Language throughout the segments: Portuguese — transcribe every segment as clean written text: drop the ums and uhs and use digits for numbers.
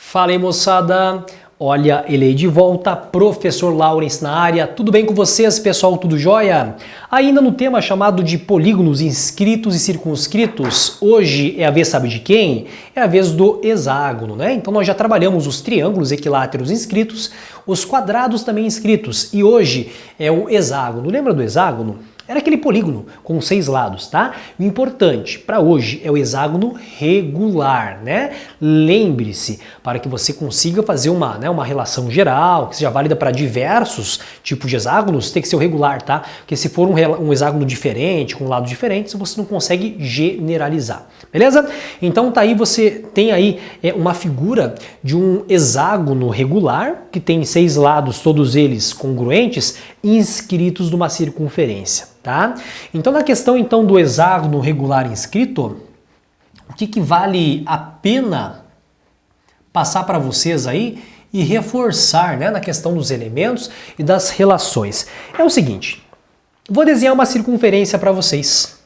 Fala aí, moçada! Olha, ele aí de volta, professor Lawrence na área. Tudo bem com vocês, pessoal? Tudo jóia? Ainda no tema chamado de polígonos inscritos e circunscritos, hoje é a vez, sabe de quem? É a vez do hexágono, né? Então nós já trabalhamos os triângulos equiláteros inscritos, os quadrados também inscritos, e hoje é o hexágono. Lembra do hexágono? Era aquele polígono com 6 lados, tá? O importante para hoje é o hexágono regular, né? Lembre-se, para que você consiga fazer uma relação geral, que seja válida para diversos tipos de hexágonos, tem que ser o regular, tá? Porque se for um hexágono diferente, com lados diferentes, você não consegue generalizar, beleza? Então tá aí, você tem aí uma figura de um hexágono regular, que tem 6 lados, todos eles congruentes, inscritos numa circunferência. Tá? Então, na questão do hexágono regular inscrito, o que vale a pena passar para vocês aí e reforçar, né, na questão dos elementos e das relações? É o seguinte, vou desenhar uma circunferência para vocês,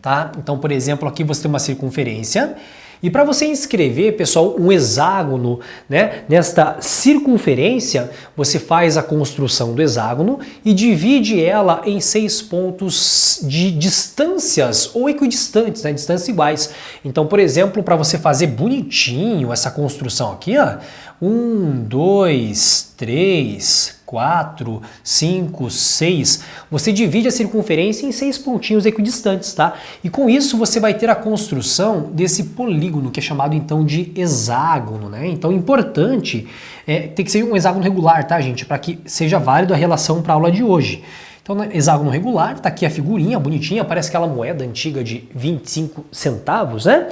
tá? Então, por exemplo, aqui você tem uma circunferência. E para você inscrever, pessoal, um hexágono, né, nesta circunferência, você faz a construção do hexágono e divide ela em 6 pontos de distâncias ou equidistantes, né, distâncias iguais. Então, por exemplo, para você fazer bonitinho essa construção aqui, ó, 1, 2, 3, 4, 5, 6, você divide a circunferência em 6 pontinhos equidistantes, tá? E com isso você vai ter a construção desse polígono, que é chamado então de hexágono, né? Então importante, tem que ser um hexágono regular, tá, gente? Para que seja válido a relação para a aula de hoje. Então, no hexágono regular, tá aqui a figurinha bonitinha, parece aquela moeda antiga de 25 centavos, né?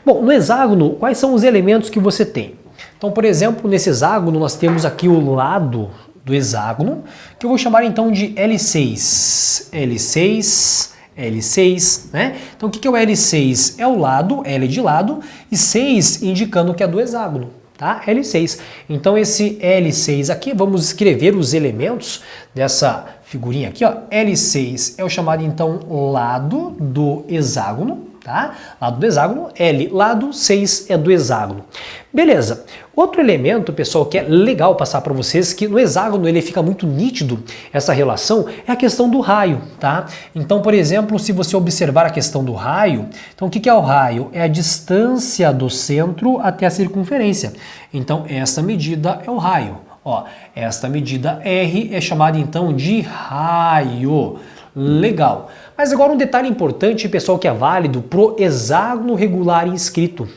Bom, no hexágono, quais são os elementos que você tem? Então, por exemplo, nesse hexágono nós temos aqui o lado do hexágono, que eu vou chamar então de L6, L6, L6, né? Então o que é o L6? É o lado, L de lado, e 6 indicando que é do hexágono, tá? L6. Então esse L6 aqui, vamos escrever os elementos dessa figurinha aqui, ó. L6 é o chamado então lado do hexágono, tá? Lado do hexágono, L, lado, 6 é do hexágono. Beleza. Outro elemento, pessoal, que é legal passar para vocês, que no hexágono ele fica muito nítido, essa relação, é a questão do raio, tá? Então, por exemplo, se você observar a questão do raio, então o que é o raio? É a distância do centro até a circunferência. Então, essa medida é o raio. Ó, esta medida R é chamada então de raio. Legal. Mas agora um detalhe importante, pessoal, que é válido pro hexágono regular inscrito.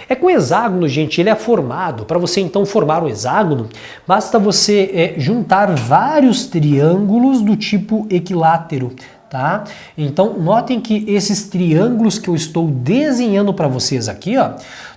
É que o hexágono, gente, ele é formado, para você então formar um hexágono, basta você juntar vários triângulos do tipo equilátero, tá? Então, notem que esses triângulos que eu estou desenhando para vocês aqui, ó,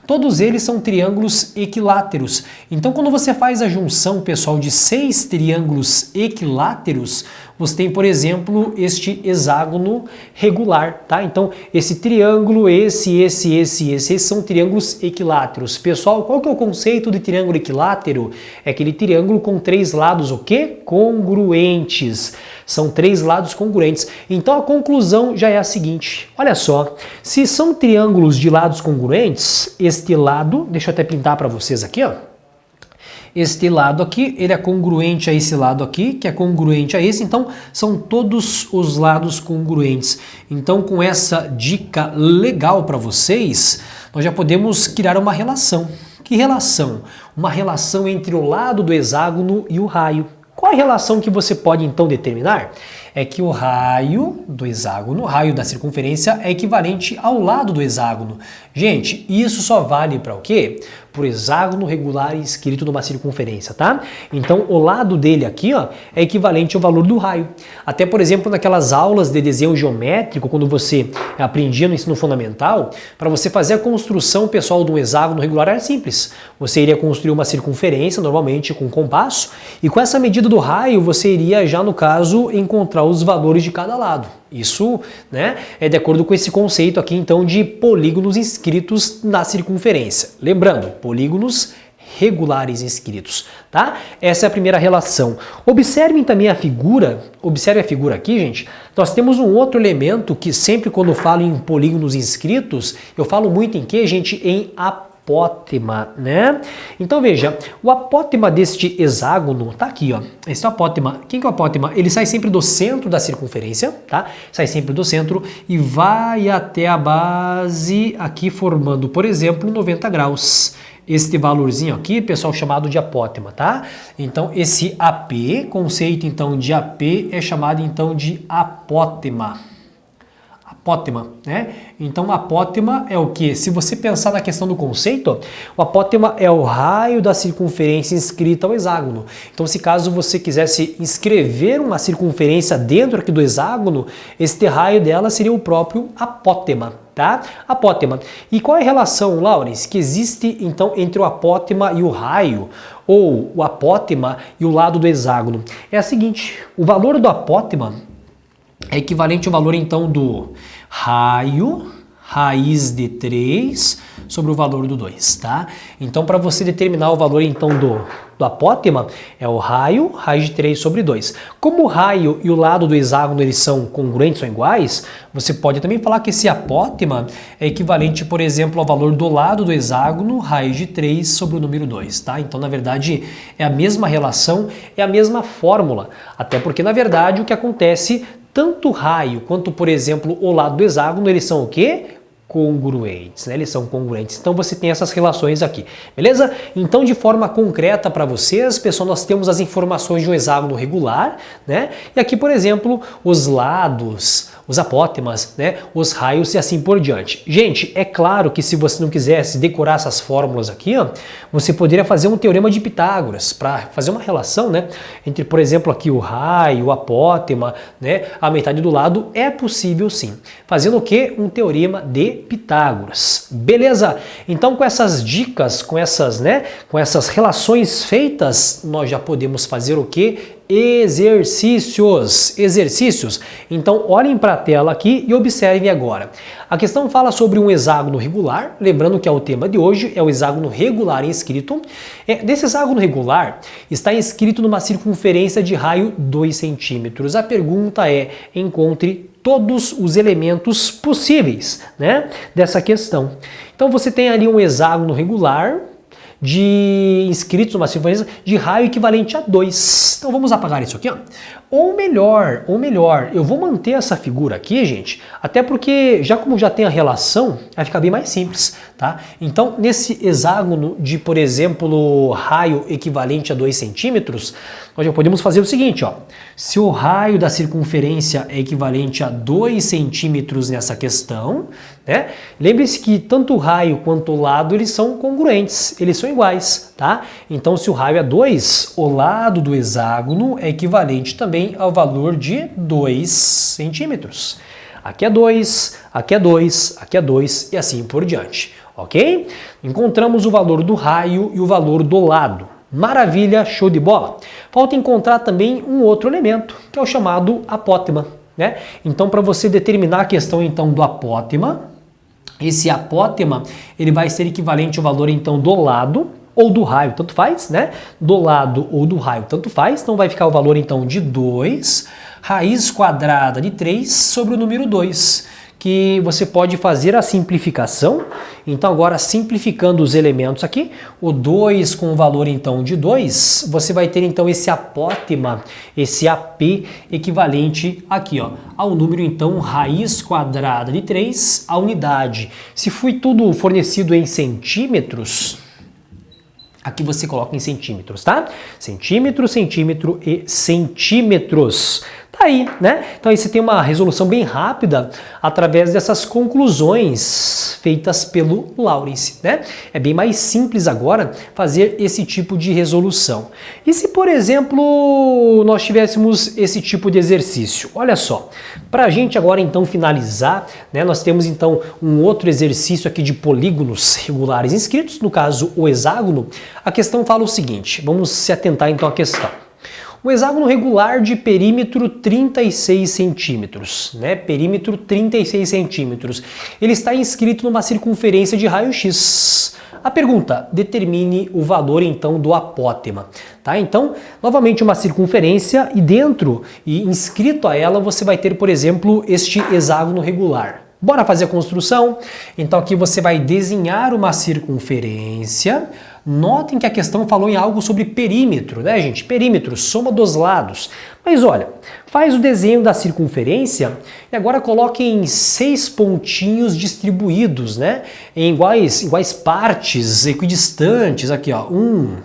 todos eles são triângulos equiláteros. Então, quando você faz a junção, pessoal, de 6 triângulos equiláteros, você tem, por exemplo, este hexágono regular, tá? Então, esse triângulo, esses são triângulos equiláteros. Pessoal, qual que é o conceito de triângulo equilátero? É aquele triângulo com 3 lados, o quê? Congruentes. São 3 lados congruentes. Então, a conclusão já é a seguinte. Olha só, se são triângulos de lados congruentes, este lado, deixa eu até pintar para vocês aqui, ó. Este lado aqui, ele é congruente a esse lado aqui, que é congruente a esse, então são todos os lados congruentes. Então, com essa dica legal para vocês, nós já podemos criar uma relação. Que relação? Uma relação entre o lado do hexágono e o raio. Qual a relação que você pode então determinar? É que o raio do hexágono, o raio da circunferência, é equivalente ao lado do hexágono. Gente, isso só vale para o quê? Para o hexágono regular inscrito numa circunferência, tá? Então, o lado dele aqui, ó, é equivalente ao valor do raio. Até, por exemplo, naquelas aulas de desenho geométrico, quando você aprendia no ensino fundamental, para você fazer a construção, pessoal, de um hexágono regular era simples. Você iria construir uma circunferência, normalmente com compasso, e com essa medida do raio, você iria já, no caso, encontrar os valores de cada lado. Isso, né, é de acordo com esse conceito aqui, então, de polígonos inscritos na circunferência. Lembrando, polígonos regulares inscritos, tá? Essa é a primeira relação. Observem também a figura, observe a figura aqui, gente. Nós temos um outro elemento que sempre quando eu falo em polígonos inscritos, eu falo muito em quê, gente? Em apótema, né? Então veja, o apótema deste hexágono tá aqui, ó. Esse é o apótema. Quem que é o apótema? Ele sai sempre do centro da circunferência, tá? Sai sempre do centro e vai até a base aqui formando, por exemplo, 90 graus. Este valorzinho aqui, pessoal, chamado de apótema, tá? Então esse AP, conceito então de AP é chamado então de apótema. Apótema, né? Então, apótema é o que? Se você pensar na questão do conceito, o apótema é o raio da circunferência inscrita ao hexágono. Então, se caso você quisesse inscrever uma circunferência dentro aqui do hexágono, este raio dela seria o próprio apótema, tá? Apótema. E qual é a relação, Laurens, que existe então entre o apótema e o raio, ou o apótema e o lado do hexágono? É a seguinte, o valor do apótema é equivalente ao valor, então, do raio, raiz de 3, sobre o valor do 2, tá? Então, para você determinar o valor, então, do apótema, é o raio, raiz de 3 sobre 2. Como o raio e o lado do hexágono, eles são congruentes, são iguais, você pode também falar que esse apótema é equivalente, por exemplo, ao valor do lado do hexágono, raiz de 3 sobre o número 2, tá? Então, na verdade, é a mesma relação, é a mesma fórmula. Até porque, na verdade, o que acontece, tanto o raio quanto, por exemplo, o lado do hexágono, eles são o quê? Congruentes, né? Eles são congruentes. Então você tem essas relações aqui, beleza? Então, de forma concreta para vocês, pessoal, nós temos as informações de um hexágono regular, né? E aqui, por exemplo, os lados, os apótemas, né? Os raios e assim por diante. Gente, é claro que se você não quisesse decorar essas fórmulas aqui, ó, você poderia fazer um teorema de Pitágoras para fazer uma relação, né? Entre, por exemplo, aqui o raio, o apótema, né? A metade do lado é possível sim. Fazendo o quê? Um teorema de Pitágoras. Beleza? Então, com essas dicas, com essas, né? Com essas relações feitas, nós já podemos fazer o quê? Exercícios. Então, olhem para a tela aqui e observem agora. A questão fala sobre um hexágono regular, lembrando que é o tema de hoje, é o hexágono regular inscrito. Desse hexágono regular, está inscrito numa circunferência de raio 2 centímetros. A pergunta é, encontre todos os elementos possíveis, né, dessa questão. Então, você tem ali um hexágono regular, inscritos numa circunferência de raio equivalente a 2. Então vamos apagar isso aqui, ó. Ou melhor, eu vou manter essa figura aqui, gente, até porque como já tem a relação, vai ficar bem mais simples, tá? Então, nesse hexágono de, por exemplo, raio equivalente a 2 centímetros, nós já podemos fazer o seguinte, ó. Se o raio da circunferência é equivalente a 2 centímetros nessa questão, né? Lembre-se que tanto o raio quanto o lado, eles são congruentes, eles são iguais, tá? Então, se o raio é 2, o lado do hexágono é equivalente também ao valor de 2 centímetros. Aqui é 2, aqui é 2, aqui é 2 e assim por diante, ok? Encontramos o valor do raio e o valor do lado. Maravilha, show de bola. Falta encontrar também um outro elemento, que é o chamado apótema, né? Então, para você determinar a questão então do apótema, esse apótema, ele vai ser equivalente ao valor então do lado ou do raio, tanto faz, né? Do lado ou do raio, tanto faz. Então vai ficar o valor então de 2, raiz quadrada de 3 sobre o número 2, que você pode fazer a simplificação. Então agora simplificando os elementos aqui, o 2 com o valor então de 2, você vai ter então esse apótema, esse AP equivalente aqui, ó, ao número então raiz quadrada de 3, a unidade. Se foi tudo fornecido em centímetros, aqui você coloca em centímetros, tá? Centímetro, centímetro e centímetros. Tá aí, né? Então aí você tem uma resolução bem rápida através dessas conclusões feitas pelo Laurens, né? É bem mais simples agora fazer esse tipo de resolução. E se, por exemplo, nós tivéssemos esse tipo de exercício? Olha só, para a gente agora então finalizar, né? Nós temos então um outro exercício aqui de polígonos regulares inscritos, no caso o hexágono. A questão fala o seguinte, vamos se atentar então à questão. Um hexágono regular de perímetro 36 centímetros, né? Perímetro 36 centímetros. Ele está inscrito numa circunferência de raio X. A pergunta, determine o valor então do apótema, tá? Então, novamente uma circunferência e dentro e inscrito a ela você vai ter, por exemplo, este hexágono regular. Bora fazer a construção? Então aqui você vai desenhar uma circunferência. Notem que a questão falou em algo sobre perímetro, né, gente? Perímetro, soma dos lados. Mas olha, faz o desenho da circunferência e agora coloque em 6 pontinhos distribuídos, né? Em iguais partes, equidistantes. Aqui, ó. 1,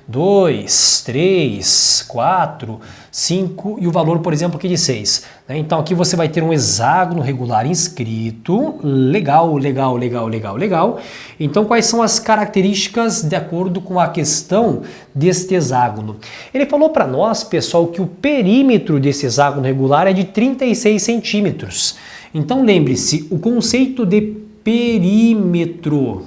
2, 3, 4, 5 e o valor, por exemplo, aqui de 6. Então aqui você vai ter um hexágono regular inscrito. Legal, legal, legal, legal, legal. Então quais são as características de acordo com a questão deste hexágono? Ele falou para nós, pessoal, que o perímetro desse hexágono regular é de 36 centímetros. Então lembre-se, o conceito de perímetro.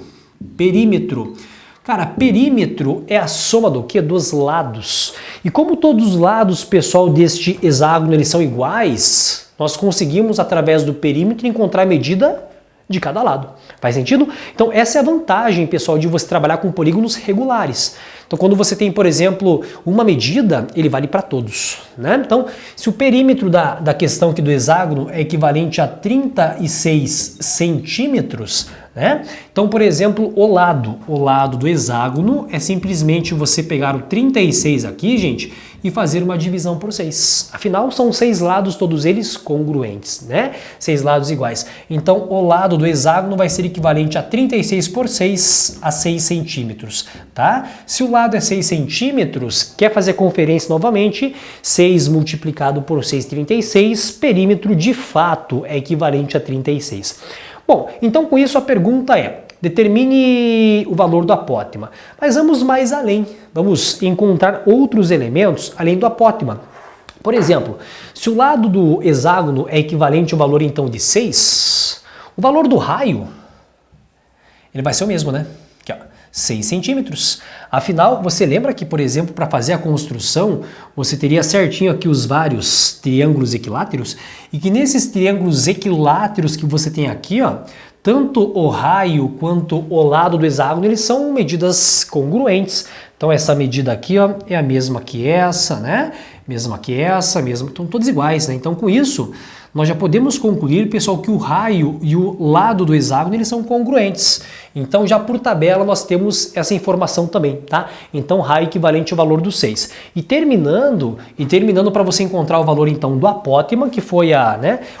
Cara, perímetro é a soma do quê? Dos lados. E como todos os lados, pessoal, deste hexágono eles são iguais, nós conseguimos, através do perímetro, encontrar a medida de cada lado. Faz sentido? Então essa é a vantagem, pessoal, de você trabalhar com polígonos regulares. Então quando você tem, por exemplo, uma medida, ele vale para todos, né? Então, se o perímetro da questão aqui do hexágono é equivalente a 36 centímetros, né? Então, por exemplo, o lado do hexágono é simplesmente você pegar o 36 aqui, gente, e fazer uma divisão por 6. Afinal, são 6 lados, todos eles congruentes, né? 6 lados iguais. Então, o lado do hexágono vai ser equivalente a 36 por 6 a 6 centímetros, tá? Se o lado é 6 centímetros, quer fazer conferência novamente, 6 multiplicado por 6, 36, perímetro de fato é equivalente a 36. Bom, então com isso a pergunta é, determine o valor do apótema. Mas vamos mais além, vamos encontrar outros elementos além do apótema. Por exemplo, se o lado do hexágono é equivalente ao valor então de 6, o valor do raio, ele vai ser o mesmo, né? Aqui, ó, 6 centímetros. Afinal, você lembra que, por exemplo, para fazer a construção, você teria certinho aqui os vários triângulos equiláteros, e que nesses triângulos equiláteros que você tem aqui, ó, tanto o raio quanto o lado do hexágono, eles são medidas congruentes. Então essa medida aqui, ó, é a mesma que essa, né? Mesma que essa, mesma, estão todos iguais, né? Então com isso, nós já podemos concluir, pessoal, que o raio e o lado do hexágono eles são congruentes. Então já por tabela nós temos essa informação também, tá? Então raio equivalente ao valor do 6. E terminando para você encontrar o valor então do apótema, que foi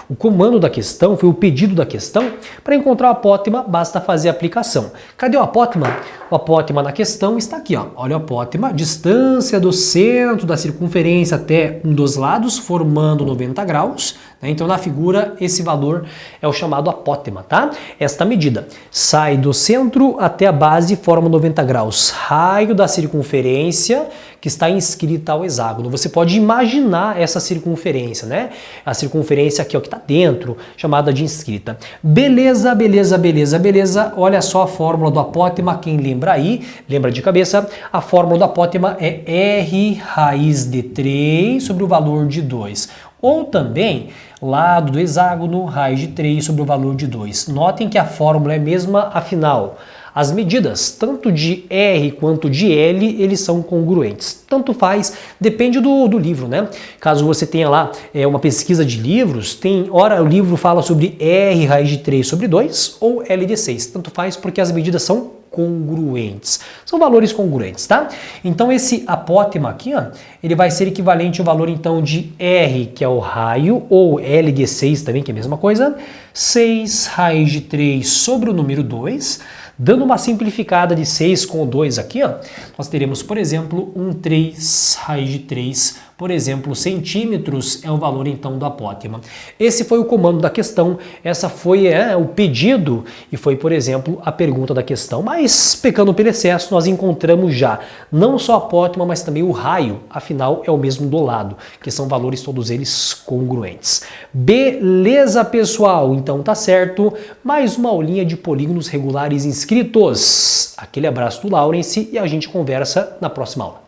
o comando da questão, foi o pedido da questão, para encontrar o apótema basta fazer a aplicação. Cadê o apótema? O apótema na questão está aqui, ó. Olha o apótema, distância do centro da circunferência até um dos lados, formando 90 graus. Né? Então na figura esse valor é o chamado apótema, tá? Esta medida sai do centro até a base, forma 90 graus. Raio da circunferência que está inscrita ao hexágono. Você pode imaginar essa circunferência, né? A circunferência aqui, ó, que está dentro, chamada de inscrita. Beleza, beleza, beleza, beleza. Olha só a fórmula do apótema, quem lembra aí, lembra de cabeça, a fórmula do apótema é R raiz de 3 sobre o valor de 2. Ou também, lado do hexágono, raiz de 3 sobre o valor de 2. Notem que a fórmula é a mesma, afinal, as medidas, tanto de R quanto de L, eles são congruentes. Tanto faz, depende do livro, né? Caso você tenha lá uma pesquisa de livros, ora o livro fala sobre R raiz de 3 sobre 2 ou L de 6. Tanto faz porque as medidas são congruentes. São valores congruentes, tá? Então esse apótema aqui, ó, ele vai ser equivalente ao valor então de R, que é o raio, ou L de 6 também, que é a mesma coisa, 6 raiz de 3 sobre o número 2, dando uma simplificada de 6 com o 2 aqui, ó, nós teremos, por exemplo, 3 raiz de 3, por exemplo, centímetros é o valor então do apótema. Esse foi o comando da questão, essa foi o pedido e foi, por exemplo, a pergunta da questão. Mas, pecando pelo excesso, nós encontramos já não só apótema, mas também o raio, afinal é o mesmo do lado, que são valores todos eles congruentes. Beleza, pessoal? Então tá certo, mais uma aulinha de polígonos regulares inscritos. Aquele abraço do Lawrence e a gente conversa na próxima aula.